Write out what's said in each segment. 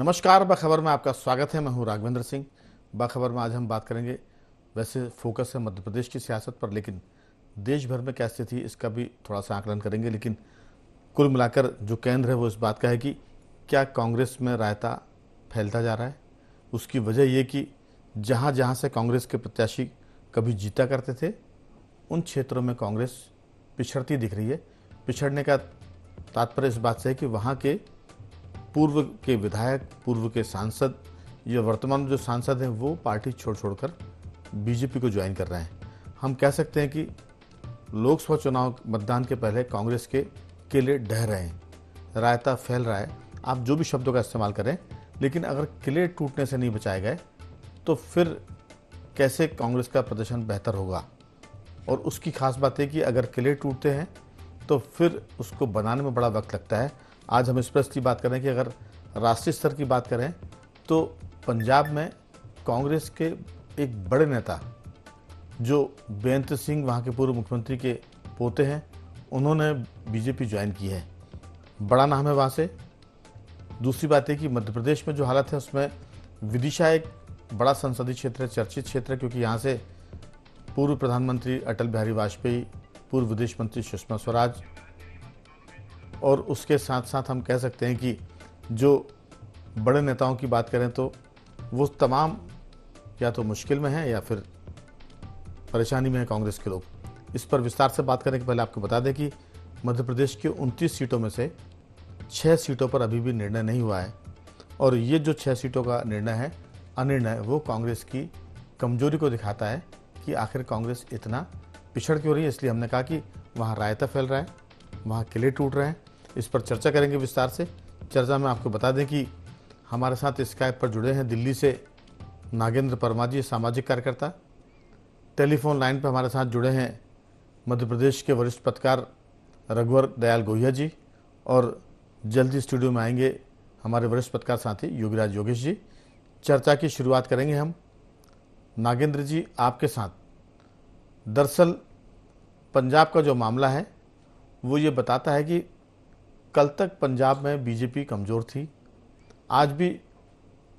नमस्कार, बखबर में आपका स्वागत है। मैं हूं राघवेंद्र सिंह। बखबर में आज हम बात करेंगे, वैसे फोकस है मध्य प्रदेश की सियासत पर, लेकिन देश भर में क्या स्थिति इसका भी थोड़ा सा आकलन करेंगे। लेकिन कुल मिलाकर जो केंद्र है वो इस बात का है कि क्या कांग्रेस में रायता फैलता जा रहा है। उसकी वजह ये कि जहाँ जहाँ से कांग्रेस के प्रत्याशी कभी जीता करते थे, उन क्षेत्रों में कांग्रेस पिछड़ती दिख रही है। पिछड़ने का तात्पर्य इस बात से है कि वहाँ के पूर्व के विधायक, पूर्व के सांसद या वर्तमान में जो सांसद हैं वो पार्टी छोड़ छोड़कर बीजेपी को ज्वाइन कर रहे हैं। हम कह सकते हैं कि लोकसभा चुनाव मतदान के पहले कांग्रेस के किले ढह रहे हैं, रायता फैल रहा है। आप जो भी शब्दों का इस्तेमाल करें, लेकिन अगर किले टूटने से नहीं बचाए गए तो फिर कैसे कांग्रेस का प्रदर्शन बेहतर होगा। और उसकी खास बात है कि अगर किले टूटते हैं तो फिर उसको बनाने में बड़ा वक्त लगता है। आज हम इस पर की बात करें कि अगर राष्ट्रीय स्तर की बात करें तो पंजाब में कांग्रेस के एक बड़े नेता जो बेअंत सिंह, वहाँ के पूर्व मुख्यमंत्री के पोते हैं, उन्होंने बीजेपी ज्वाइन की है। बड़ा नाम है वहाँ से। दूसरी बात है कि मध्य प्रदेश में जो हालत है उसमें विदिशा एक बड़ा संसदीय क्षेत्र है, चर्चित क्षेत्र है, क्योंकि यहाँ से पूर्व प्रधानमंत्री अटल बिहारी वाजपेयी, पूर्व विदेश मंत्री सुषमा स्वराज, और उसके साथ साथ हम कह सकते हैं कि जो बड़े नेताओं की बात करें तो वो तमाम या तो मुश्किल में हैं या फिर परेशानी में है कांग्रेस के लोग। इस पर विस्तार से बात करने के पहले आपको बता दें कि मध्य प्रदेश की 29 सीटों में से 6 सीटों पर अभी भी निर्णय नहीं हुआ है, और ये जो 6 सीटों का निर्णय है, अनिर्णय, वो कांग्रेस की कमजोरी को दिखाता है कि आखिर कांग्रेस इतना पिछड़ क्यों रही है। इसलिए हमने कहा कि वहाँ रायता फैल रहा है, वहाँ किले टूट रहे हैं। इस पर चर्चा करेंगे विस्तार से। चर्चा में आपको बता दें कि हमारे साथ स्काइप पर जुड़े हैं दिल्ली से नागेंद्र परमार जी, सामाजिक कार्यकर्ता। टेलीफोन लाइन पर हमारे साथ जुड़े हैं मध्य प्रदेश के वरिष्ठ पत्रकार रघुवर दयाल गोहिया जी, और जल्दी स्टूडियो में आएंगे हमारे वरिष्ठ पत्रकार साथी योगीराज योगेश जी। चर्चा की शुरुआत करेंगे हम नागेंद्र जी आपके साथ। दरअसल पंजाब का जो मामला है वो ये बताता है कि कल तक पंजाब में बीजेपी कमज़ोर थी, आज भी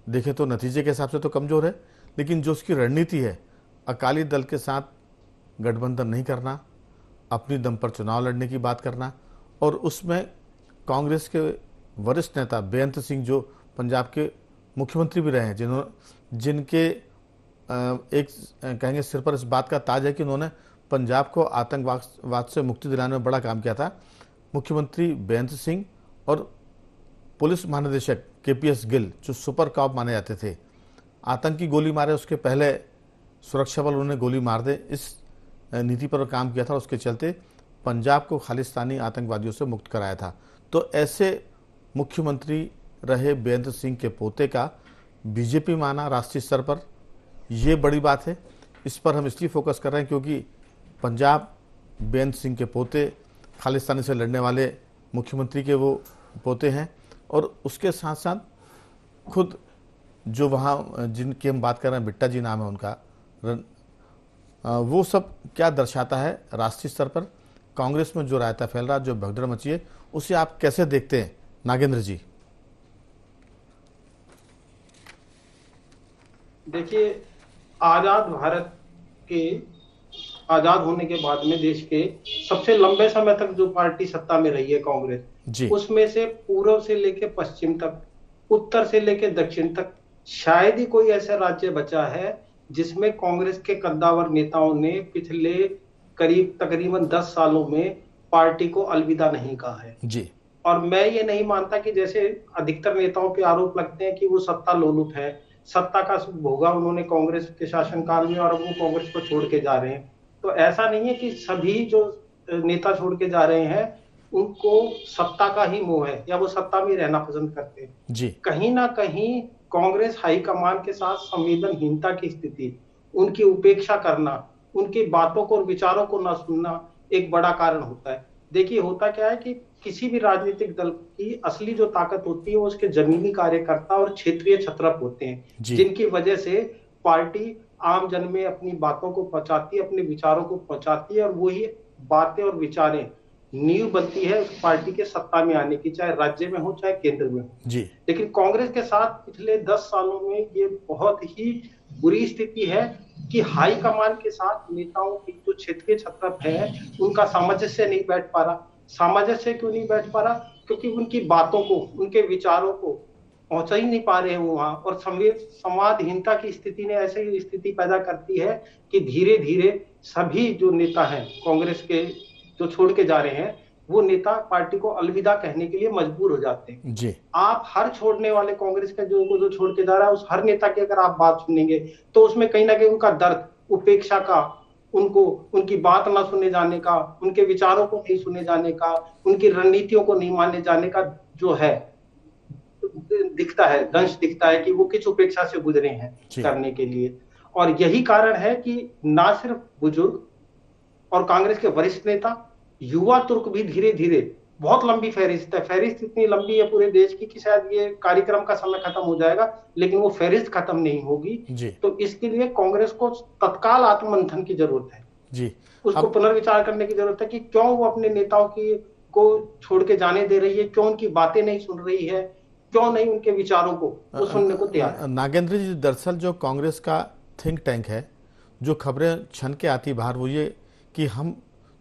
देखें तो नतीजे के हिसाब से तो कमज़ोर है, लेकिन जो उसकी रणनीति है, अकाली दल के साथ गठबंधन नहीं करना, अपनी दम पर चुनाव लड़ने की बात करना, और उसमें कांग्रेस के वरिष्ठ नेता बेअंत सिंह, जो पंजाब के मुख्यमंत्री भी रहे हैं, जिनके एक कहेंगे सिर पर इस बात का ताज है कि उन्होंने पंजाब को आतंकवाद से मुक्ति दिलाने में बड़ा काम किया था। मुख्यमंत्री बेअंत सिंह और पुलिस महानिदेशक केपीएस गिल, जो सुपर कॉप माने जाते थे, आतंकी गोली मारे उसके पहले सुरक्षा बल उन्हें गोली मार दे, इस नीति पर काम किया था। उसके चलते पंजाब को खालिस्तानी आतंकवादियों से मुक्त कराया था। तो ऐसे मुख्यमंत्री रहे बेअंत सिंह के पोते का बीजेपी माना राष्ट्रीय स्तर पर, ये बड़ी बात है। इस पर हम इसलिए फोकस कर रहे हैं क्योंकि पंजाब बेअंत सिंह के पोते, खालिस्तानी से लड़ने वाले मुख्यमंत्री के वो पोते हैं, और उसके साथ साथ खुद जो वहाँ जिनकी हम बात कर रहे हैं, बिट्टा जी नाम है उनका, वो सब क्या दर्शाता है राष्ट्रीय स्तर पर कांग्रेस में जो रायता फैल रहा, जो भगदड़ मची है, उसे आप कैसे देखते हैं नागेंद्र जी? देखिए, आजाद भारत के आजाद होने के बाद में देश के सबसे लंबे समय तक जो पार्टी सत्ता में रही है कांग्रेस, जी, उसमें से पूर्व से लेकर पश्चिम तक, उत्तर से लेकर दक्षिण तक शायद ही कोई ऐसा राज्य बचा है जिसमें कांग्रेस के कद्दावर नेताओं ने पिछले करीब तकरीबन 10 सालों में पार्टी को अलविदा नहीं कहा है। जी, और मैं ये नहीं मानता कि जैसे अधिकतर नेताओं पे आरोप लगते हैं कि वो सत्ता लोलुप है, सत्ता का सुख भोगा उन्होंने कांग्रेस के शासनकाल में और अब वो कांग्रेस को छोड़ के जा रहे हैं। तो ऐसा नहीं है कि सभी जो नेता छोड़ के जा रहे हैं उनको सत्ता का ही मोह है या वो सत्ता में रहना पसंद करते हैं। जी, कहीं ना कहीं कांग्रेस हाईकमान के साथ संवेदनहीनता की स्थिति, उनकी उपेक्षा करना, उनकी बातों को और विचारों को ना सुनना एक बड़ा कारण होता है। देखिए, होता क्या है कि किसी भी राजनीतिक दल की असली जो ताकत होती है वो उसके जमीनी कार्यकर्ता और क्षेत्रीय छत्रप होते हैं, जी, जिनकी वजह से पार्टी आम जन में अपनी बातों को पहुंचाती है, अपने विचारों को पहुंचाती है, और वही बातें और विचारें नींव बनती है उस पार्टी के सत्ता में आने की, चाहे राज्य में हो चाहे केंद्र में हो। जी लेकिन कांग्रेस के साथ पिछले 10 सालों में ये बहुत ही बुरी स्थिति है कि हाई कमान के साथ नेताओं की जो क्षेत्रीय छत्रप है उनका सामंजस्य नहीं बैठ पा रहा। सामंजस्य क्यों नहीं बैठ पा रहा? क्योंकि उनकी बातों को, उनके विचारों को पहुंचा ही नहीं पा रहे हैं वहां। और संवादहीनता की स्थिति ने ऐसी स्थिति पैदा करती है कि धीरे धीरे सभी जो नेता हैं कांग्रेस के, जो छोड़ के जा रहे हैं, वो नेता पार्टी को अलविदा कहने के लिए मजबूर हो जाते हैं। जी। आप हर छोड़ने वाले कांग्रेस का जो छोड़ के जा रहा है, उस हर नेता की अगर आप बात सुनेंगे तो उसमें कहीं ना कहीं उनका दर्द, उपेक्षा का, उनको उनकी बात ना सुने जाने का, उनके विचारों को नहीं सुने जाने का, उनकी रणनीतियों को नहीं माने जाने का जो है दिखता है, दंश दिखता है कि वो किस उपेक्षा से गुजरे हैं करने के लिए। और यही कारण है कि ना सिर्फ बुजुर्ग और कांग्रेस के वरिष्ठ नेता, युवा तुर्क भी धीरे धीरे, बहुत लंबी फहरिस्त है, फहरिस्त इतनी लंबी है पूरे देश की कि शायद ये कार्यक्रम का समय खत्म हो जाएगा लेकिन वो फहरिस्त खत्म नहीं होगी। तो इसके लिए कांग्रेस को तत्काल आत्ममंथन की जरूरत है जी। उसको पुनर्विचार करने की जरूरत है कि क्यों वो अपने नेताओं की को छोड़ के जाने दे रही है, क्यों उनकी बातें नहीं सुन रही है, क्यों नहीं उनके विचारों को वो सुनने को तैयार है। नागेंद्र जी, दरअसल जो कांग्रेस का थिंक टैंक है, जो खबरें छन के आती बाहर, वो ये कि हम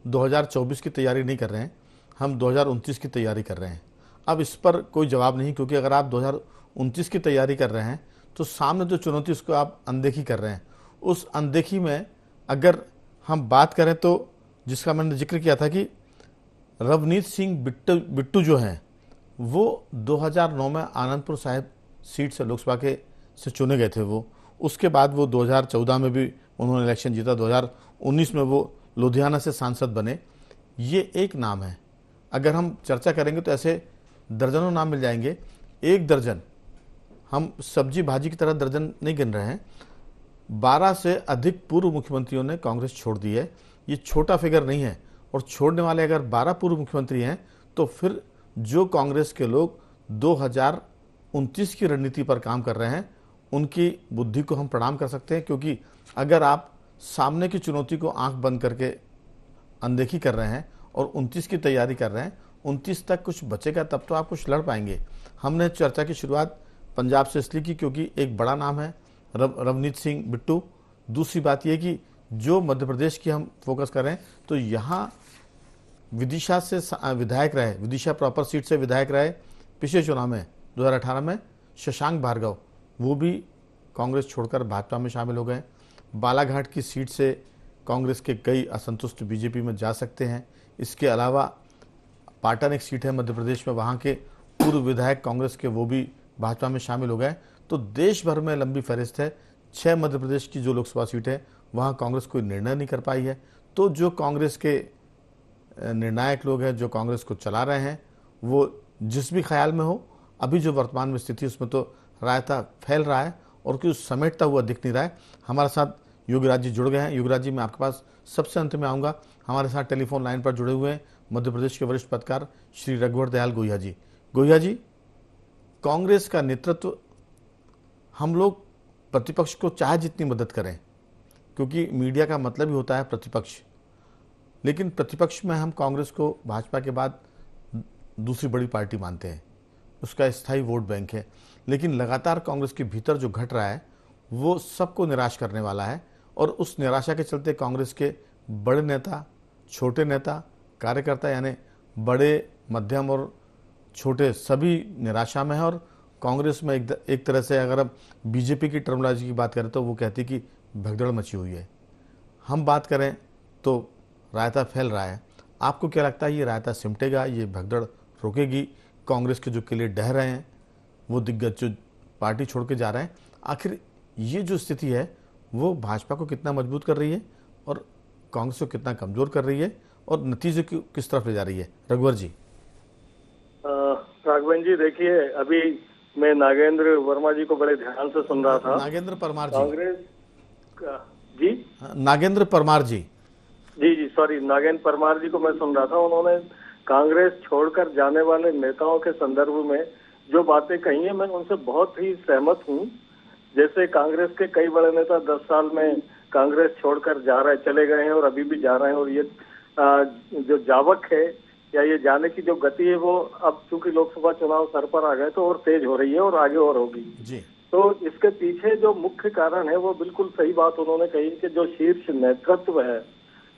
2024 की तैयारी नहीं कर रहे हैं, हम 2029 की तैयारी कर रहे हैं। अब इस पर कोई जवाब नहीं, क्योंकि अगर आप 2029 की तैयारी कर रहे हैं तो सामने जो चुनौती उसको आप अनदेखी कर रहे हैं। उस अनदेखी में अगर हम बात करें तो जिसका मैंने जिक्र किया था कि रवनीत सिंह बिट्टू जो हैं वो 2009 में आनंदपुर साहिब सीट से लोकसभा के से चुने गए थे। वो उसके बाद वो 2014 में भी उन्होंने इलेक्शन जीता, 2019 में वो लुधियाना से सांसद बने। ये एक नाम है। अगर हम चर्चा करेंगे तो ऐसे दर्जनों नाम मिल जाएंगे, एक दर्जन, हम सब्जी भाजी की तरह दर्जन नहीं गिन रहे हैं। 12 से अधिक पूर्व मुख्यमंत्रियों ने कांग्रेस छोड़ दी है। ये छोटा फिगर नहीं है। और छोड़ने वाले अगर 12 पूर्व मुख्यमंत्री हैं तो फिर जो कांग्रेस के लोग 2029 की रणनीति पर काम कर रहे हैं उनकी बुद्धि को हम प्रणाम कर सकते हैं। क्योंकि अगर आप सामने की चुनौती को आंख बंद करके अनदेखी कर रहे हैं और 29 की तैयारी कर रहे हैं, 29 तक कुछ बचेगा तब तो आप कुछ लड़ पाएंगे। हमने चर्चा की शुरुआत पंजाब से इसलिए की क्योंकि एक बड़ा नाम है रवनीत सिंह बिट्टू। दूसरी बात यह कि जो मध्य प्रदेश की हम फोकस कर रहे हैं तो यहाँ विदिशा से विधायक रहे, विदिशा प्रॉपर सीट से विधायक रहे पिछले चुनाव में 2018 में शशांक भार्गव, वो भी कांग्रेस छोड़कर भाजपा में शामिल हो गए। बालाघाट की सीट से कांग्रेस के कई असंतुष्ट बीजेपी में जा सकते हैं। इसके अलावा पाटन एक सीट है मध्य प्रदेश में, वहाँ के पूर्व विधायक कांग्रेस के वो भी भाजपा में शामिल हो गए। तो देश भर में लंबी फहरिस्त है। 6 मध्य प्रदेश की जो लोकसभा सीट है वहाँ कांग्रेस कोई निर्णय नहीं कर पाई है। तो जो कांग्रेस के निर्णायक लोग हैं, जो कांग्रेस को चला रहे हैं, वो जिस भी ख्याल में हो, अभी जो वर्तमान में स्थिति उसमें तो रायता फैल रहा है और कुछ समेटता हुआ दिख नहीं रहा है। हमारे साथ योगराज जी जुड़ गए हैं। योगराज जी, मैं आपके पास सबसे अंत में आऊँगा। हमारे साथ टेलीफोन लाइन पर जुड़े हुए हैं मध्य प्रदेश के वरिष्ठ पत्रकार श्री रघुवर दयाल गोहिया जी। गोहिया जी, कांग्रेस का नेतृत्व, हम लोग प्रतिपक्ष को चाहे जितनी मदद करें, क्योंकि मीडिया का मतलब ही होता है प्रतिपक्ष, लेकिन प्रतिपक्ष में हम कांग्रेस को भाजपा के बाद दूसरी बड़ी पार्टी मानते हैं, उसका स्थायी वोट बैंक है। लेकिन लगातार कांग्रेस के भीतर जो घट रहा है वो सबको निराश करने वाला है। और उस निराशा के चलते कांग्रेस के बड़े नेता, छोटे नेता, कार्यकर्ता, यानी बड़े, मध्यम और छोटे सभी निराशा में है। और कांग्रेस में एक तरह से अगर अब बीजेपी की टर्मिनोलॉजी की बात करें तो वो कहती कि भगदड़ मची हुई है। हम बात करें तो रायता फैल रहा है। आपको क्या लगता है, ये रायता सिमटेगा, ये भगदड़ रोकेगी? कांग्रेस के जो किले ढह रहे हैं, वो दिग्गज जो पार्टी छोड़ के जा रहे हैं, आखिर ये जो स्थिति है वो भाजपा को कितना मजबूत कर रही है और कांग्रेस को कितना कमजोर कर रही है और नतीजे की किस तरफ ले जा रही है? रघुवर जी। राघवन जी, देखिए, अभी मैं नागेंद्र वर्मा जी को बड़े ध्यान से सुन रहा था। नागेंद्र परमार जी, कांग्रेस जी, नागेंद्र परमार जी, जी, सॉरी, नागेंद्र परमार जी को मैं सुन रहा था। उन्होंने कांग्रेस छोड़कर जाने वाले नेताओं के संदर्भ में जो बातें कही है, मैं उनसे बहुत ही सहमत हूँ। जैसे कांग्रेस के कई बड़े नेता 10 साल में कांग्रेस छोड़कर जा रहे, चले गए हैं और अभी भी जा रहे हैं। और ये जो जावक है या ये जाने की जो गति है वो अब चूंकि लोकसभा चुनाव सर पर आ गए तो और तेज हो रही है और आगे और होगी। जी। तो इसके पीछे जो मुख्य कारण है वो बिल्कुल सही बात उन्होंने कही कि जो शीर्ष नेतृत्व है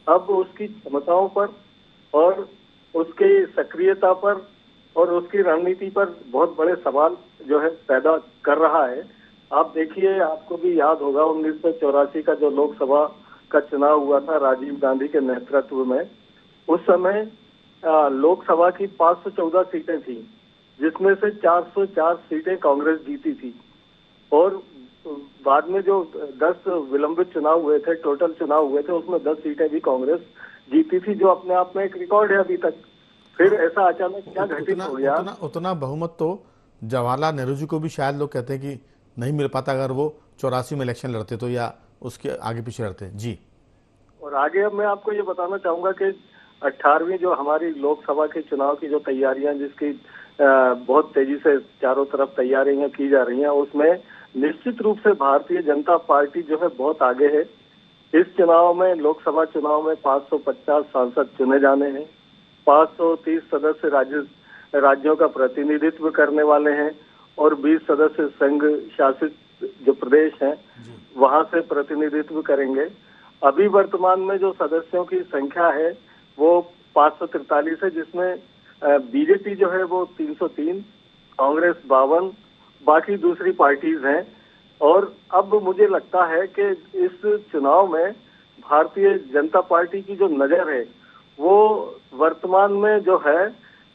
अब उसकी क्षमताओं पर और उसकी सक्रियता पर और उसकी रणनीति पर बहुत बड़े सवाल जो है पैदा कर रहा है। आप देखिए, आपको भी याद होगा 1984 का जो लोकसभा का चुनाव हुआ था राजीव गांधी के नेतृत्व में, उस समय लोकसभा की 514 सीटें थी, जिसमें से 404 सीटें कांग्रेस जीती थी। और बाद में जो 10 विलंबित चुनाव हुए थे, टोटल चुनाव हुए थे, उसमें 10 सीटें भी कांग्रेस जीती थी, जो अपने आप में एक रिकॉर्ड है अभी तक। फिर ऐसा अचानक क्या घटित हो गया? उतना बहुमत तो जवाहरलाल नेहरू जी को भी शायद लोग कहते हैं कि नहीं मिल पाता अगर वो 84 में इलेक्शन लड़ते तो, या उसके आगे पीछे लड़ते। जी। और आगे अब मैं आपको ये बताना चाहूंगा कि 18वीं जो हमारी लोकसभा के चुनाव की जो तैयारियां, जिसकी बहुत तेजी से चारों तरफ तैयारियां की जा रही हैं, उसमें निश्चित रूप से भारतीय जनता पार्टी जो है बहुत आगे है। इस चुनाव में, लोकसभा चुनाव में 550 सांसद चुने जाने हैं, 530 सदस्य राज्यों का प्रतिनिधित्व करने वाले हैं और 20 सदस्य संघ शासित जो प्रदेश हैं वहां से प्रतिनिधित्व करेंगे। अभी वर्तमान में जो सदस्यों की संख्या है वो 543 है, जिसमें बीजेपी जो है वो 303, कांग्रेस 52, बाकी दूसरी पार्टीज हैं। और अब मुझे लगता है कि इस चुनाव में भारतीय जनता पार्टी की जो नजर है वो वर्तमान में जो है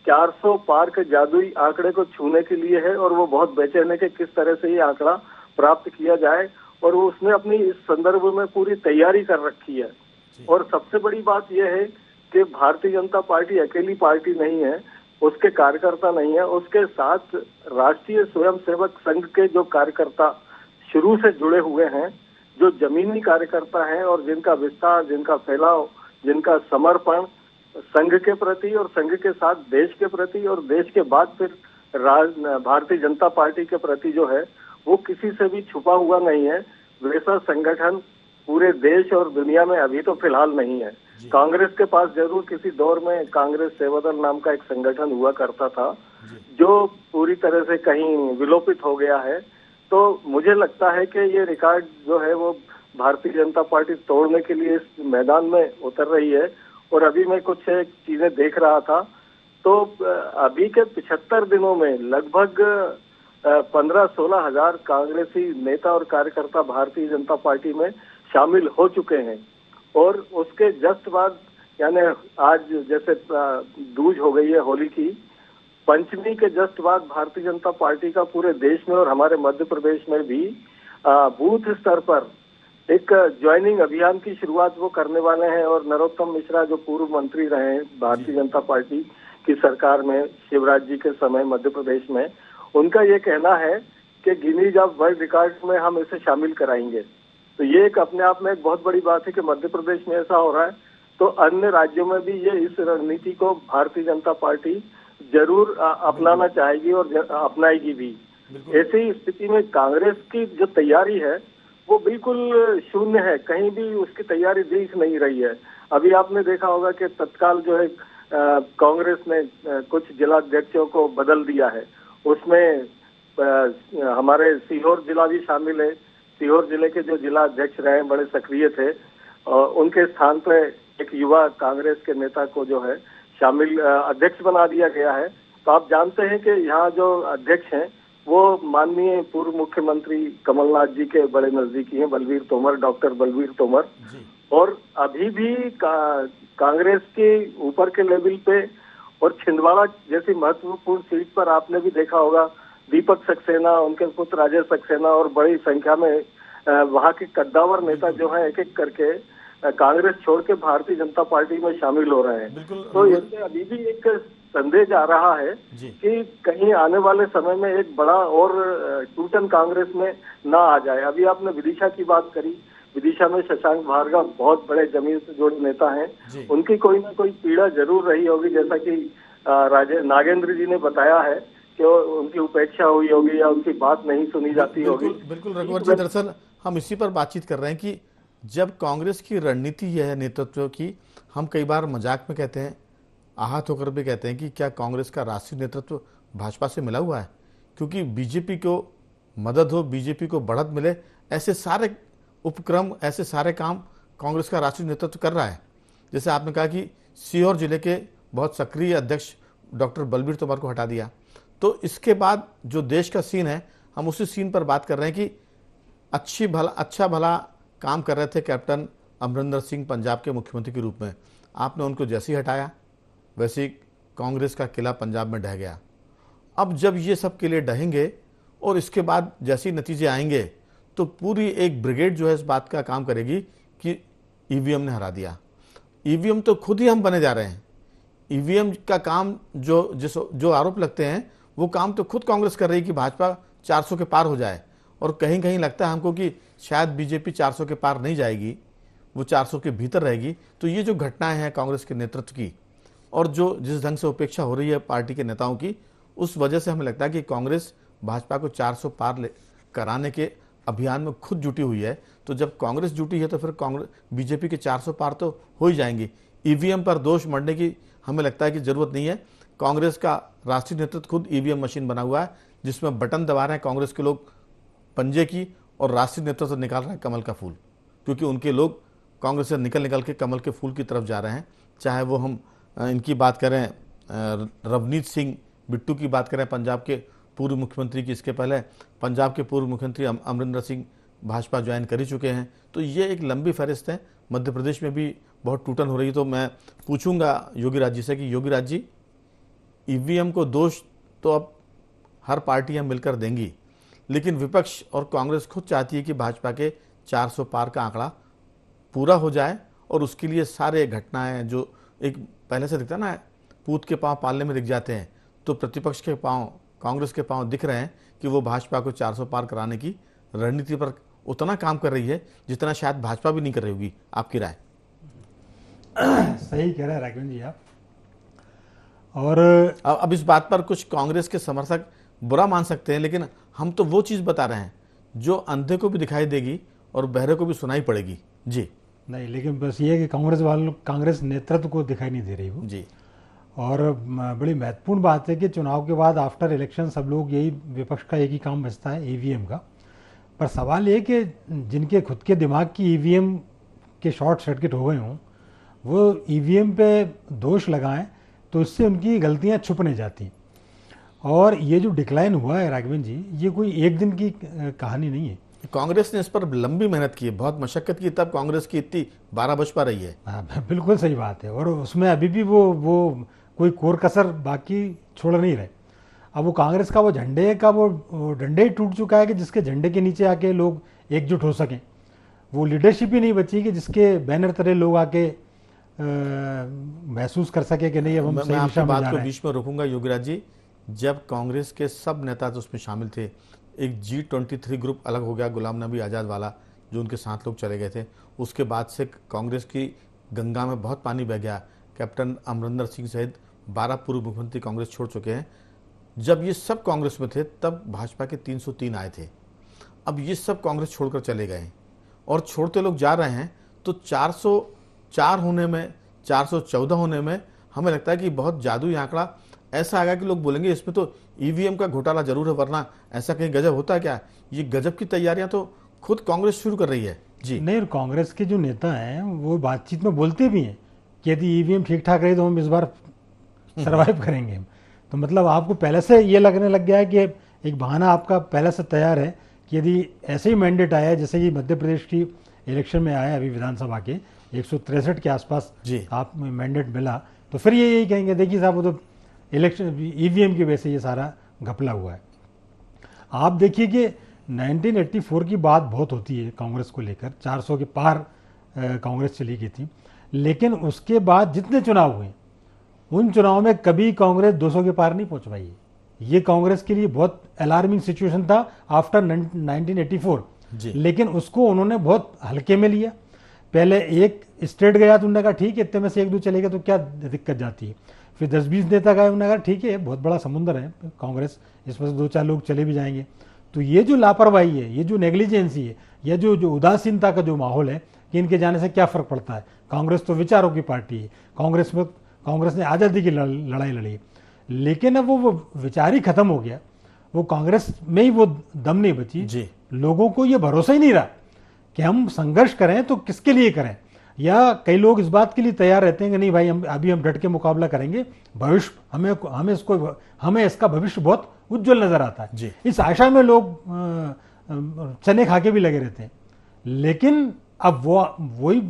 400 पार के जादुई आंकड़े को छूने के लिए है, और वो बहुत बेचैन है कि किस तरह से ये आंकड़ा प्राप्त किया जाए, और वो उसने अपनी इस संदर्भ में पूरी तैयारी कर रखी है। और सबसे बड़ी बात यह है कि भारतीय जनता पार्टी अकेली पार्टी नहीं है, उसके कार्यकर्ता नहीं है, उसके साथ राष्ट्रीय स्वयंसेवक संघ के जो कार्यकर्ता शुरू से जुड़े हुए हैं, जो जमीनी कार्यकर्ता हैं और जिनका विस्तार, जिनका फैलाव, जिनका समर्पण संघ के प्रति और संघ के साथ देश के प्रति और देश के बाद फिर भारतीय जनता पार्टी के प्रति जो है वो किसी से भी छुपा हुआ नहीं है, वैसा संगठन पूरे देश और दुनिया में अभी तो फिलहाल नहीं है। कांग्रेस के पास जरूर किसी दौर में कांग्रेस सेवादल नाम का एक संगठन हुआ करता था, जो पूरी तरह से कहीं विलोपित हो गया है। तो मुझे लगता है कि ये रिकॉर्ड जो है वो भारतीय जनता पार्टी तोड़ने के लिए इस मैदान में उतर रही है। और अभी मैं कुछ चीजें देख रहा था तो अभी के 75 दिनों में लगभग 15-16 हजार कांग्रेसी नेता और कार्यकर्ता भारतीय जनता पार्टी में शामिल हो चुके हैं। और उसके जस्ट बाद, यानी आज जैसे दूज हो गई है होली की, पंचमी के जस्ट बाद भारतीय जनता पार्टी का पूरे देश में और हमारे मध्य प्रदेश में भी बूथ स्तर पर एक ज्वाइनिंग अभियान की शुरुआत वो करने वाले हैं। और नरोत्तम मिश्रा जो पूर्व मंत्री रहे हैं भारतीय जनता पार्टी की सरकार में शिवराज जी के समय मध्य प्रदेश में, उनका ये कहना है कि गिनीज ऑफ वर्ल्ड रिकॉर्ड में हम इसे शामिल कराएंगे। तो ये एक अपने आप में एक बहुत बड़ी बात है कि मध्य प्रदेश में ऐसा हो रहा है, तो अन्य राज्यों में भी ये इस रणनीति को भारतीय जनता पार्टी जरूर अपनाना चाहेगी और अपनाएगी भी। ऐसी स्थिति में कांग्रेस की जो तैयारी है वो बिल्कुल शून्य है, कहीं भी उसकी तैयारी दिख नहीं रही है। अभी आपने देखा होगा कि तत्काल जो है कांग्रेस ने कुछ जिलाध्यक्षों को बदल दिया है, उसमें हमारे सीहोर जिला भी शामिल है। सीहोर जिले के जो जिला अध्यक्ष रहे बड़े सक्रिय थे, उनके स्थान पर एक युवा कांग्रेस के नेता को जो है शामिल अध्यक्ष बना दिया गया है। तो आप जानते हैं कि यहाँ जो अध्यक्ष हैं वो माननीय पूर्व मुख्यमंत्री कमलनाथ जी के बड़े नजदीकी हैं, बलवीर तोमर, डॉक्टर बलवीर तोमर। और अभी भी कांग्रेस के ऊपर के लेवल पे और छिंदवाड़ा जैसी महत्वपूर्ण सीट पर आपने भी देखा होगा दीपक सक्सेना, उनके पुत्र राजेश सक्सेना और बड़ी संख्या में वहां के कद्दावर नेता जो हैं एक एक करके कांग्रेस छोड़ के भारतीय जनता पार्टी में शामिल हो रहे हैं। तो इससे अभी भी एक संदेश आ रहा है कि कहीं आने वाले समय में एक बड़ा और टूटन कांग्रेस में ना आ जाए। अभी आपने विदिशा की बात करी, विदिशा में शशांक भार्गव बहुत बड़े जमीन से जुड़े नेता हैं, उनकी कोई ना कोई पीड़ा जरूर रही होगी, जैसा कि नागेंद्र जी ने बताया है कि उनकी उपेक्षा हुई होगी या उनकी बात नहीं सुनी जाती होगी। बिल्कुल रघुवर जी, दरअसल हम इसी पर बातचीत कर रहे हैं कि जब कांग्रेस की रणनीति यह है नेतृत्व की, हम कई बार मजाक में कहते हैं आहत होकर भी कहते हैं कि क्या कांग्रेस का राष्ट्रीय नेतृत्व भाजपा से मिला हुआ है? क्योंकि बीजेपी को मदद हो, बीजेपी को बढ़त मिले, ऐसे सारे उपक्रम, ऐसे सारे काम कांग्रेस का राष्ट्रीय नेतृत्व कर रहा है। जैसे आपने कहा कि सीहोर जिले के बहुत सक्रिय अध्यक्ष डॉक्टर बलबीर तोमर को हटा दिया, तो इसके बाद जो देश का सीन है, हम उसी सीन पर बात कर रहे हैं कि अच्छा भला काम कर रहे थे कैप्टन अमरिंदर सिंह पंजाब के मुख्यमंत्री के रूप में। आपने उनको जैसे ही हटाया वैसे ही कांग्रेस का किला पंजाब में ढह गया। अब जब ये सब किले ढहेंगे और इसके बाद जैसे ही नतीजे आएंगे तो पूरी एक ब्रिगेड जो है इस बात का काम करेगी कि ईवीएम ने हरा दिया। ईवीएम तो खुद ही हम बने जा रहे हैं। ईवीएम का काम जो आरोप लगते हैं वो काम तो खुद कांग्रेस कर रही है कि भाजपा 400 के पार हो जाए, और कहीं कहीं लगता है हमको कि शायद बीजेपी 400 के पार नहीं जाएगी, वो 400 के भीतर रहेगी। तो ये जो घटनाएं हैं कांग्रेस के नेतृत्व की और जो जिस ढंग से उपेक्षा हो रही है पार्टी के नेताओं की, उस वजह से हमें लगता है कि कांग्रेस भाजपा को 400 पार कराने के अभियान में खुद जुटी हुई है। तो जब कांग्रेस जुटी है तो फिर कांग्रेस बीजेपी के 400 पार तो हो ही जाएंगे। ईवीएम पर दोष मढ़ने की हमें लगता है कि जरूरत नहीं है। कांग्रेस का राष्ट्रीय नेतृत्व खुद ईवीएम मशीन बना हुआ है, जिसमें बटन दबा रहे हैं कांग्रेस के लोग पंजे की, और राष्ट्रीय नेतृत्व निकाल रहा है कमल का फूल, क्योंकि उनके लोग कांग्रेस से निकल के कमल के फूल की तरफ जा रहे हैं। चाहे वो हम इनकी बात करें, रवनीत सिंह बिट्टू की बात करें, पंजाब के पूर्व मुख्यमंत्री की, इसके पहले पंजाब के पूर्व मुख्यमंत्री अमरिंदर सिंह भाजपा ज्वाइन कर ही चुके हैं। तो ये एक लंबी फहरिस्त है। मध्य प्रदेश में भी बहुत टूटन हो रही है। तो मैं पूछूंगा योगी राज जी से कि योगी राज जी, ईवीएम को दोष तो अब हर पार्टियां मिलकर देंगी, लेकिन विपक्ष और कांग्रेस खुद चाहती है कि भाजपा के 400 पार का आंकड़ा पूरा हो जाए, और उसके लिए सारे घटनाएं जो एक पहले से दिखता है ना, पूत के पांव पालने में दिख जाते हैं, तो प्रतिपक्ष के पांव, कांग्रेस के पांव दिख रहे हैं कि वो भाजपा को 400 पार कराने की रणनीति पर उतना काम कर रही है जितना शायद भाजपा भी नहीं कर रही होगी। आपकी राय? सही कह रहे हैं राघवेंद्र जी आप। और अब इस बात पर कुछ कांग्रेस के समर्थक बुरा मान सकते हैं, लेकिन हम तो वो चीज बता रहे हैं जो अंधे को भी दिखाई देगी और बहरे को भी सुनाई पड़ेगी। जी नहीं, लेकिन बस ये है कि कांग्रेस नेतृत्व को दिखाई नहीं दे रही वो। जी। और बड़ी महत्वपूर्ण बात है कि चुनाव के बाद आफ्टर इलेक्शन सब लोग यही, विपक्ष का एक ही काम बचता है, ईवीएम का। पर सवाल ये कि जिनके खुद के दिमाग की ईवीएम के शॉर्ट सर्किट हो गए हों, वो ईवीएम पे दोष लगाएं तो इससे उनकी गलतियां छुप नहीं जाती। और ये जो डिक्लाइन हुआ है राघवेंद्र जी, ये कोई एक दिन की कहानी नहीं है। कांग्रेस ने इस पर लंबी मेहनत की है, बहुत मशक्कत की, तब कांग्रेस की इतनी 12 बजपा रही है। हाँ, बिल्कुल सही बात है। और उसमें अभी भी वो कोई कोर कसर बाकी छोड़ नहीं रहे। अब वो कांग्रेस का वो झंडे का वो डंडे ही टूट चुका है कि जिसके झंडे के नीचे आके लोग एकजुट हो सकें। वो लीडरशिप ही नहीं बची कि जिसके बैनर तरह लोग आके महसूस कर सके कि नहीं अब हम सही दिशा में जा रहे हैं। बात को बीच में रोकूंगा योगीराज जी। जब कांग्रेस के सब नेता तो उसमें शामिल थे, एक G23 ग्रुप अलग हो गया, गुलाम नबी आज़ाद वाला, जो उनके साथ लोग चले गए थे, उसके बाद से कांग्रेस की गंगा में बहुत पानी बह गया। कैप्टन अमरिंदर सिंह सहित 12 पूर्व मुख्यमंत्री कांग्रेस छोड़ चुके हैं। जब ये सब कांग्रेस में थे तब भाजपा के 303 आए थे। अब ये सब कांग्रेस छोड़कर चले गए और छोड़ते लोग जा रहे हैं। तो 404 होने में, 414 होने में हमें लगता है कि बहुत जादुई आंकड़ा ऐसा आएगा कि लोग बोलेंगे इसमें तो ईवीएम का घोटाला जरूर है, वरना ऐसा कहीं गजब होता है क्या? ये गजब की तैयारियां तो खुद कांग्रेस शुरू कर रही है। जी नहीं, कांग्रेस के जो नेता हैं वो बातचीत में बोलते भी हैं कि यदि ईवीएम ठीक ठाक रही तो हम इस बार सरवाइव करेंगे। तो मतलब आपको पहले से ये लगने लग गया है कि एक बहाना आपका पहले से तैयार है कि यदि ऐसे ही मैंडेट आया जैसे कि मध्य प्रदेश की इलेक्शन में आया, अभी विधानसभा के 163 के आसपास आप मैंडेट मिला, तो फिर ये यही कहेंगे देखिए साहब वो तो इलेक्शन ईवीएम की वजह से ये सारा घपला हुआ है। आप देखिए कि 1984 की बात बहुत होती है कांग्रेस को लेकर, 400 के पार कांग्रेस चली गई थी, लेकिन उसके बाद जितने चुनाव हुए उन चुनाव में कभी कांग्रेस 200 के पार नहीं पहुंच पाई है। ये कांग्रेस के लिए बहुत अलार्मिंग सिचुएशन था आफ्टर 1984, लेकिन उसको उन्होंने बहुत हल्के में लिया। पहले एक स्टेट गया तो उन्होंने कहा ठीक है, इतने में से एक दो चलेगा तो क्या दिक्कत जाती है। फिर 10-20 नेता गए, उन्होंने कहा ठीक है बहुत बड़ा समुद्र है कांग्रेस, इसमें से 2-4 लोग चले भी जाएंगे। तो ये जो लापरवाही है, ये जो नेग्लिजेंसी है, या जो उदासीनता का जो माहौल है कि इनके जाने से क्या फर्क पड़ता है, कांग्रेस तो विचारों की पार्टी है, कांग्रेस में कांग्रेस ने आज़ादी की लड़ाई लड़ी है। लेकिन अब वो विचार ही खत्म हो गया, वो कांग्रेस में ही वो दम नहीं बची जी। लोगों को ये भरोसा ही नहीं रहा कि हम संघर्ष करें तो किसके लिए करें। या कई लोग इस बात के लिए तैयार रहते हैं कि नहीं भाई हम डट के मुकाबला करेंगे, भविष्य हमें इसका भविष्य बहुत उज्जवल नजर आता है। जी। इस आशा में लोग चने खा के भी लगे रहते हैं। लेकिन अब वही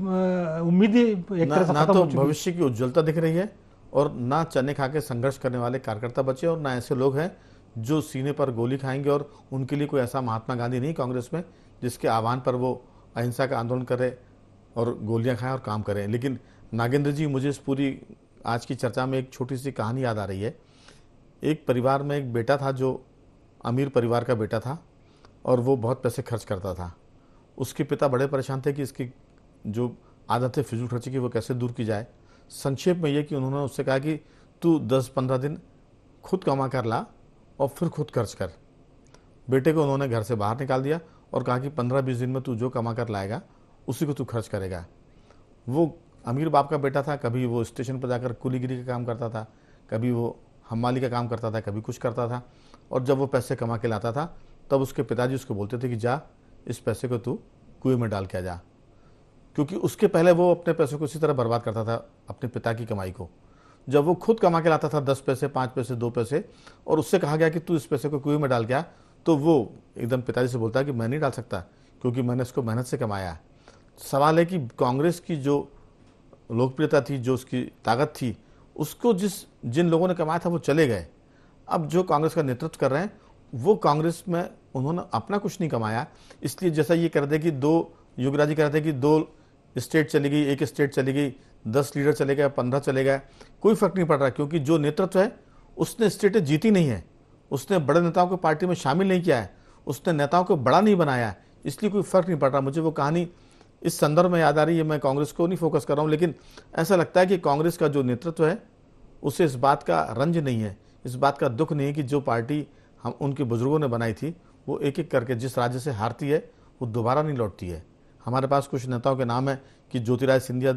उम्मीदें एक तरह से ना खत्म तो हो चुकी हैं। भविष्य की उज्ज्वलता दिख रही है और ना चने खा के संघर्ष करने वाले कार्यकर्ता बचे और ना ऐसे लोग हैं जो सीने पर गोली खाएंगे। और उनके लिए कोई ऐसा महात्मा गांधी नहीं कांग्रेस में जिसके आह्वान पर वो अहिंसा का आंदोलन करे और गोलियां खाएं और काम करें। लेकिन नागेंद्र जी, मुझे इस पूरी आज की चर्चा में एक छोटी सी कहानी याद आ रही है। एक परिवार में एक बेटा था जो अमीर परिवार का बेटा था और वो बहुत पैसे खर्च करता था। उसके पिता बड़े परेशान थे कि इसकी जो आदत है फिजूल खर्ची की वो कैसे दूर की जाए। संक्षेप में ये कि उन्होंने उससे कहा कि तू 10-15 दिन खुद कमा कर ला और फिर खुद खर्च कर। बेटे को उन्होंने घर से बाहर निकाल दिया और कहा कि 15-20 दिन में तू जो कमा कर लाएगा उसी को तू खर्च करेगा। वो अमीर बाप का बेटा था, कभी वो स्टेशन पर जाकर कुलीगिरी का काम करता था, कभी वो हमाली का काम करता था, कभी कुछ करता था। और जब वो पैसे कमा के लाता था तब उसके पिताजी उसको बोलते थे कि जा इस पैसे को तू कुएं में डाल के आ जा, क्योंकि उसके पहले वो अपने पैसों को इसी तरह बर्बाद करता था अपने पिता की कमाई को। जब वो खुद कमा के लाता था 10 पैसे, 5 पैसे, 2 पैसे, और उससे कहा गया कि तू इस पैसे को कुएं में डाल के आ, तो वो एकदम पिताजी से बोलता है कि मैं नहीं डाल सकता क्योंकि मैंने इसको मेहनत से कमाया। सवाल है कि कांग्रेस की जो लोकप्रियता थी, जो उसकी ताकत थी, उसको जिन लोगों ने कमाया था वो चले गए। अब जो कांग्रेस का नेतृत्व कर रहे हैं वो कांग्रेस में उन्होंने अपना कुछ नहीं कमाया। इसलिए जैसा ये कर दे कि युगराज जी कह रहे थे कि 2 स्टेट चली गई, 1 स्टेट चली गई, 10 लीडर चले गए, 15 चले गए, कोई फर्क नहीं पड़ रहा, क्योंकि जो नेतृत्व है उसने स्टेटें जीती नहीं है, उसने बड़े नेताओं को पार्टी में शामिल नहीं किया है, उसने नेताओं को बड़ा नहीं बनाया, इसलिए कोई फर्क नहीं पड़ रहा। मुझे वो कहानी इस संदर्भ में याद आ रही है। मैं कांग्रेस को नहीं फोकस कर रहा हूँ, लेकिन ऐसा लगता है कि कांग्रेस का जो नेतृत्व है उसे इस बात का रंज नहीं है, इस बात का दुख नहीं है कि जो पार्टी हम उनके बुजुर्गों ने बनाई थी वो एक एक करके जिस राज्य से हारती है वो दोबारा नहीं लौटती है। हमारे पास कुछ नेताओं के नाम है कि ज्योतिरादित्य सिंधिया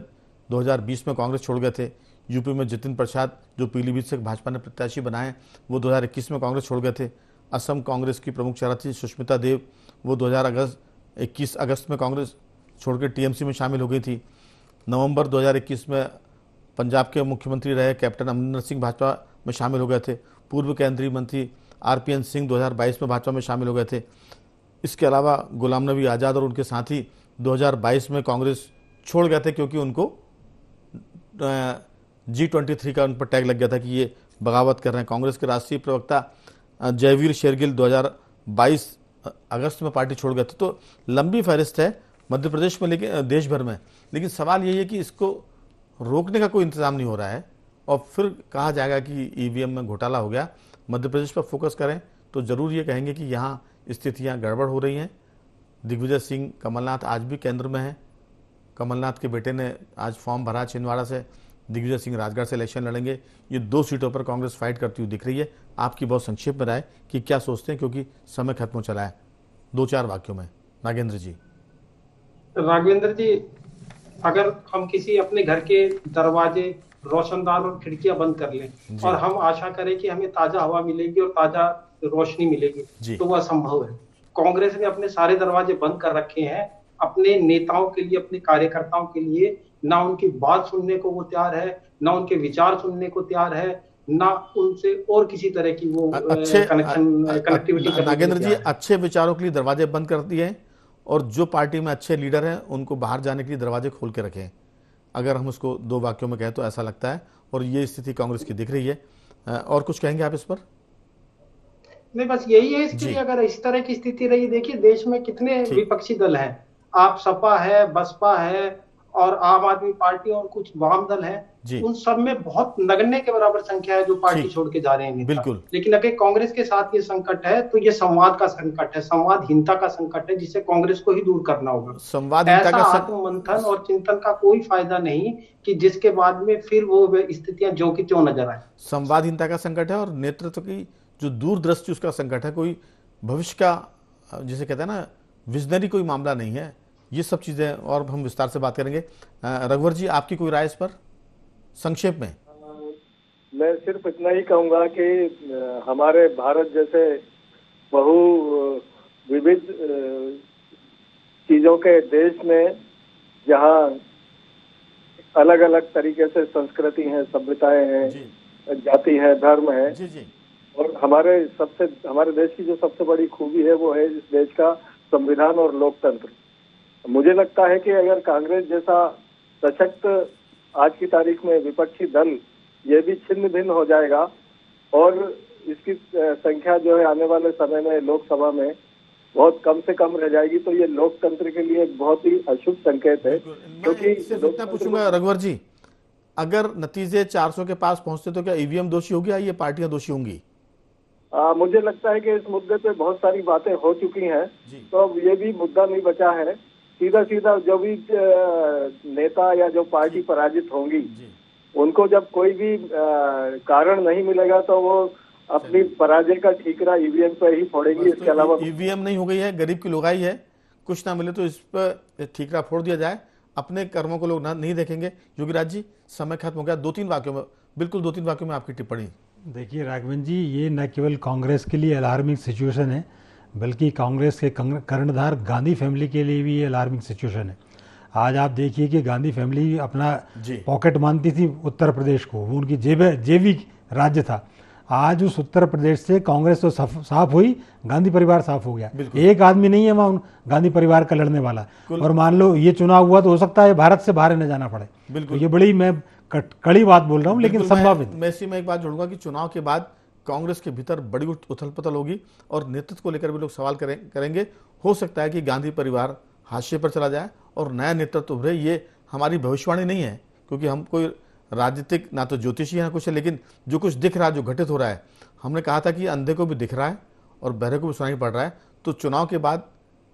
2020 में कांग्रेस छोड़ गए थे। यूपी में जितिन प्रसाद जो पीलीभीत से भाजपा ने प्रत्याशी बनाए वो 2021 में कांग्रेस छोड़ गए थे। असम कांग्रेस की प्रमुख चेहरा थी सुष्मिता देव, वो 2021 अगस्त में कांग्रेस छोड़ के टीएमसी में शामिल हो गई थी। नवंबर 2021 में पंजाब के मुख्यमंत्री रहे कैप्टन अमरिंदर सिंह भाजपा में शामिल हो गए थे। पूर्व केंद्रीय मंत्री आरपीएन सिंह 2022 में भाजपा में शामिल हो गए थे। इसके अलावा गुलाम नबी आज़ाद और उनके साथी 2022 में कांग्रेस छोड़ गए थे क्योंकि उनको G23 का उन पर टैग लग गया था कि ये बगावत कर रहे हैं। कांग्रेस के राष्ट्रीय प्रवक्ता जयवीर शेरगिल 2022 अगस्त में पार्टी छोड़ गए थे। तो लंबी फहरिस्त है मध्य प्रदेश में, लेकिन देश भर में। लेकिन सवाल यही है कि इसको रोकने का कोई इंतजाम नहीं हो रहा है और फिर कहा जाएगा कि ईवीएम में घोटाला हो गया। मध्य प्रदेश पर फोकस करें तो जरूर ये कहेंगे कि यहाँ स्थितियाँ गड़बड़ हो रही हैं। दिग्विजय सिंह कमलनाथ आज भी केंद्र में है। कमलनाथ के बेटे ने आज फॉर्म भरा छिंदवाड़ा से, दिग्विजय सिंह राजगढ़ से इलेक्शन लड़ेंगे। ये 2 सीटों पर कांग्रेस फाइट करती हुई दिख रही है। आपकी बहुत संक्षेप में राय कि क्या सोचते हैं, क्योंकि समय खत्म हो चला है। 2-4 वाक्यों में नागेंद्र जी। राघवेंद्र जी, अगर हम किसी अपने घर के दरवाजे, रोशनदान और खिड़कियां बंद कर लें और हम आशा करें कि हमें ताजा हवा मिलेगी और ताजा रोशनी मिलेगी, तो वह असंभव है। कांग्रेस ने अपने सारे दरवाजे बंद कर रखे हैं अपने नेताओं के लिए, अपने कार्यकर्ताओं के लिए। ना उनकी बात सुनने को वो तैयार है, ना उनके विचार सुनने को तैयार है, ना उनसे और किसी तरह की वो कनेक्टिविटी। नागेंद्र जी, अच्छे विचारों के लिए दरवाजे बंद कर दिए और जो पार्टी में अच्छे लीडर हैं उनको बाहर जाने के लिए दरवाजे खोल के रखें। अगर हम उसको 2 वाक्यों में कहें तो ऐसा लगता है, और ये स्थिति कांग्रेस की दिख रही है। और कुछ कहेंगे आप इस पर? नहीं, बस यही है स्थिति। अगर इस तरह की स्थिति रही, देखिए देश में कितने विपक्षी दल हैं। आप सपा है, बसपा है और आम आदमी पार्टी और कुछ वाम दल हैं, उन सब में बहुत नगण्य के बराबर संख्या है जो पार्टी छोड़ के जा रहे हैं। बिल्कुल। लेकिन अगर कांग्रेस के साथ ये संकट है तो ये संवाद का संकट है, संवादहीनता का संकट है, जिसे कांग्रेस को ही दूर करना होगा। संवादहीनता का आत्ममंथन और चिंतन का कोई फायदा नहीं कि जिसके बाद में फिर वो स्थितियां जो की त्यों नजर आए। संवादहीनता का संकट है और नेतृत्व की जो दूरदृष्टि उसका संकट है। कोई भविष्य का, जिसे कहते हैं ना, विजनरी कोई मामला नहीं है। ये सब चीजें और हम विस्तार से बात करेंगे। रघुवर जी, आपकी कोई राय इस पर संक्षेप में? मैं सिर्फ इतना ही कहूंगा कि हमारे भारत जैसे बहु विविध चीजों के देश में, जहाँ अलग अलग तरीके से संस्कृति है, सभ्यताएं हैं, जाति है, धर्म है, जी जी, और हमारे देश की जो सबसे बड़ी खूबी है वो है इस देश का संविधान और लोकतंत्र। मुझे लगता है कि अगर कांग्रेस जैसा सशक्त आज की तारीख में विपक्षी दल ये भी छिन्न भिन्न हो जाएगा और इसकी संख्या जो है आने वाले समय में लोकसभा में बहुत कम से कम रह जाएगी, तो ये लोकतंत्र के लिए एक बहुत ही अशुभ संकेत है। क्योंकि सिर्फ इतना पूछूंगा रघुवर जी, अगर नतीजे 400 के पास पहुंचते तो क्या ईवीएम दोषी होगी या ये पार्टियां दोषी होंगी? मुझे लगता है कि इस मुद्दे पे बहुत सारी बातें हो चुकी हैं, तो अब ये भी मुद्दा नहीं बचा है। सीधा सीधा जो भी नेता या जो पार्टी पराजित होंगी उनको जब कोई भी कारण नहीं मिलेगा तो वो अपनी पराजय का ठीकरा ईवीएम पर ही फोड़ेंगी। इसके अलावा ईवीएम नहीं हो गई है, गरीब की लुगाई है, कुछ ना मिले तो इस पर ठीकरा फोड़ दिया जाए, अपने कर्मों को लोग नहीं देखेंगे। योगीराज जी, समय खत्म हो गया, 2-3 वाक्यों में, बिल्कुल 2-3 वाक्यों में आपकी टिप्पणी। देखिए राघवन जी, ये न केवल कांग्रेस के लिए अलार्मिंग सिचुएशन है, बल्कि कांग्रेस के कर्णधार गांधी फैमिली के लिए भी ये अलार्मिंग सिचुएशन है। आज आप देखिए कि गांधी फैमिली अपना पॉकेट मानती थी उत्तर प्रदेश को, वो उनकी जेबी राज्य था। आज उस उत्तर प्रदेश से कांग्रेस तो साफ हुई, गांधी परिवार साफ हो गया। एक आदमी नहीं है वहाँ गांधी परिवार का लड़ने वाला, और मान लो ये चुनाव हुआ तो हो सकता है भारत से बाहर न जाना पड़े। तो ये बड़ी, मैं कड़ी बात बोल रहा हूँ, लेकिन संभावित। मैं इसी में एक बात जोड़ूंगा कि चुनाव के बाद कांग्रेस के भीतर बड़ी उथल पुथल होगी और नेतृत्व को लेकर भी लोग सवाल करेंगे। हो सकता है कि गांधी परिवार हाशिए पर चला जाए और नया नेतृत्व उभरे। ये हमारी भविष्यवाणी नहीं है, क्योंकि हम कोई राजनीतिक ना तो ज्योतिषी है ना कुछ है, लेकिन जो कुछ दिख रहा है, जो घटित हो रहा है, हमने कहा था कि अंधे को भी दिख रहा है और बहरे को भी सुनाई पड़ रहा है। तो चुनाव के बाद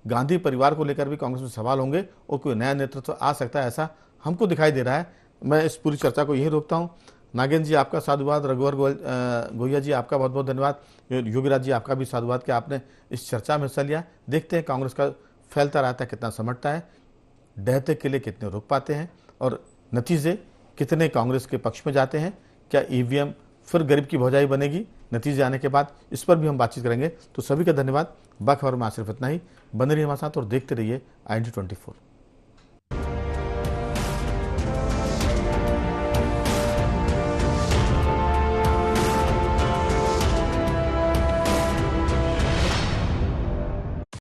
गांधी परिवार को लेकर भी कांग्रेस में सवाल होंगे और कोई नया नेतृत्व आ सकता है, ऐसा हमको दिखाई दे रहा है। मैं इस पूरी चर्चा को यहीं रोकता हूँ। नागेंद्र जी, आपका साधुवाद। रघुवर गोहिया जी, आपका बहुत बहुत धन्यवाद। योगीराज जी, आपका भी साधुवाद कि आपने इस चर्चा में हिस्सा लिया। देखते हैं कांग्रेस का फैलता रहता है कितना समझता है, डहते किले कितने रोक पाते हैं और नतीजे कितने कांग्रेस के पक्ष में जाते हैं। क्या ईवीएम फिर गरीब की भौजाई बनेगी नतीजे आने के बाद? इस पर भी हम बातचीत करेंगे। तो सभी का धन्यवाद। बाखबर में सिर्फ इतना ही। बने रहिए हमारे साथ और देखते रहिए IND24।